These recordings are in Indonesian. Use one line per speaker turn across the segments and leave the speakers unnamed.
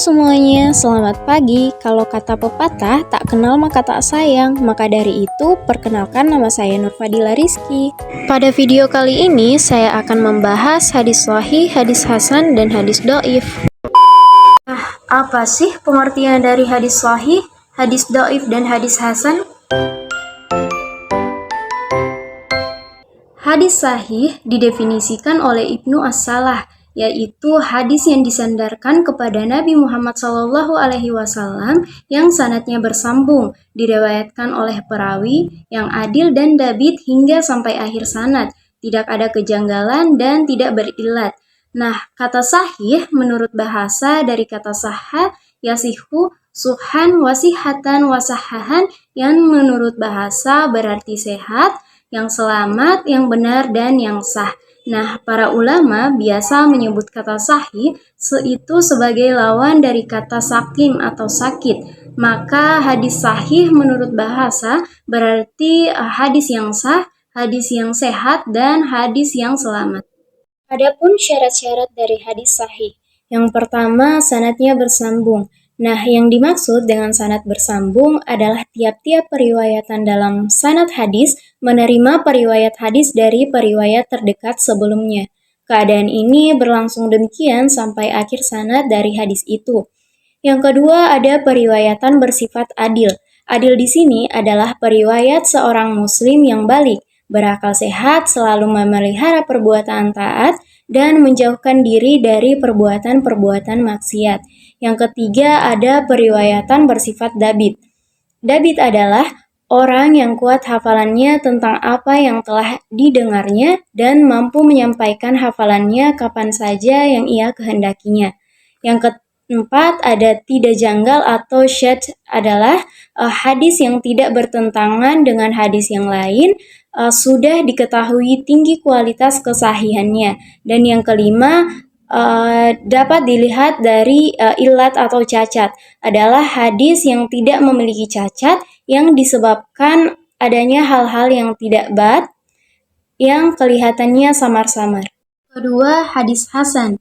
semuanya, selamat pagi. Kalau kata pepatah, tak kenal maka tak sayang. Maka dari itu, perkenalkan nama saya Nurfadila Rizky. Pada video kali ini, saya akan membahas hadis sahih, hadis hasan, dan hadis dhaif. Apa sih pengertian dari hadis sahih, hadis dhaif, dan hadis hasan? Hadis sahih didefinisikan oleh Ibnu As-Salah, yaitu hadis yang disandarkan kepada Nabi Muhammad SAW yang sanadnya bersambung, diriwayatkan oleh perawi yang adil dan dabit hingga sampai akhir sanad, tidak ada kejanggalan dan tidak berilat. Nah, kata sahih menurut bahasa dari kata sahha, yasihu, suhan, wasihatan, wasahahan, yang menurut bahasa berarti sehat, yang selamat, yang benar, dan yang sah. Nah, para ulama biasa menyebut kata sahih itu sebagai lawan dari kata sakim atau sakit. Maka hadis sahih menurut bahasa berarti hadis yang sah, hadis yang sehat, dan hadis yang selamat. Adapun syarat-syarat dari hadis sahih. Yang pertama, sanadnya bersambung. Nah, yang dimaksud dengan sanad bersambung adalah tiap-tiap periwayatan dalam sanad hadis menerima periwayat hadis dari periwayat terdekat sebelumnya. Keadaan ini berlangsung demikian sampai akhir sanad dari hadis itu. Yang kedua, ada periwayatan bersifat adil. Adil di sini adalah periwayat seorang muslim yang balik, berakal sehat, selalu memelihara perbuatan taat, dan menjauhkan diri dari perbuatan-perbuatan maksiat. Yang ketiga, ada periwayatan bersifat dabit. Dabit adalah orang yang kuat hafalannya tentang apa yang telah didengarnya dan mampu menyampaikan hafalannya kapan saja yang ia kehendakinya. Yang keempat, ada tidak janggal atau syadz adalah hadis yang tidak bertentangan dengan hadis yang lain, sudah diketahui tinggi kualitas kesahihannya. Dan yang kelima, dapat dilihat dari ilat atau cacat adalah hadis yang tidak memiliki cacat yang disebabkan adanya hal-hal yang tidak baik yang kelihatannya samar-samar. Kedua, hadis hasan.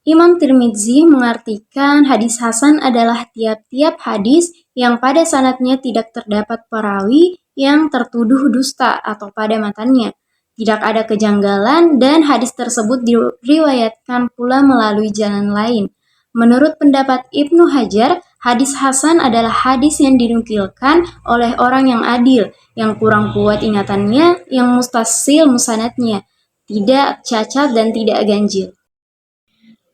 Imam Tirmidzi mengartikan hadis hasan adalah tiap-tiap hadis yang pada sanadnya tidak terdapat perawi yang tertuduh dusta atau pada matanya. Tidak ada kejanggalan dan hadis tersebut diriwayatkan pula melalui jalan lain. Menurut pendapat Ibnu Hajar, hadis hasan adalah hadis yang dinukilkan oleh orang yang adil, yang kurang kuat ingatannya, yang mustasil musanadnya, tidak cacat dan tidak ganjil.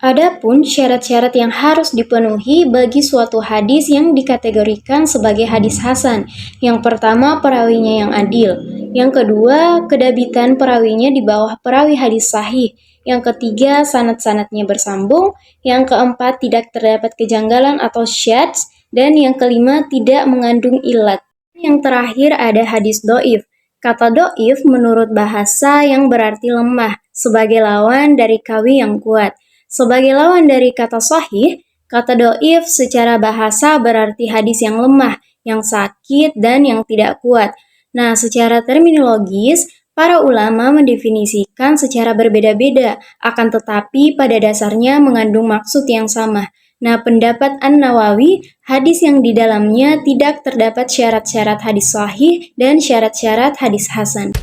Adapun syarat-syarat yang harus dipenuhi bagi suatu hadis yang dikategorikan sebagai hadis hasan. Yang pertama, perawinya yang adil. Yang kedua, kedabitan perawinya di bawah perawi hadis sahih. Yang ketiga, sanad-sanadnya bersambung. Yang keempat, tidak terdapat kejanggalan atau syadz. Dan yang kelima, tidak mengandung ilat. Yang terakhir ada hadis dhaif. Kata dhaif menurut bahasa yang berarti lemah, sebagai lawan dari qawi yang kuat. Sebagai lawan dari kata sahih, kata dhaif secara bahasa berarti hadis yang lemah, yang sakit, dan yang tidak kuat. Nah, secara terminologis, para ulama mendefinisikan secara berbeda-beda, akan tetapi pada dasarnya mengandung maksud yang sama. Nah, pendapat An-Nawawi, hadis yang di dalamnya tidak terdapat syarat-syarat hadis sahih dan syarat-syarat hadis hasan.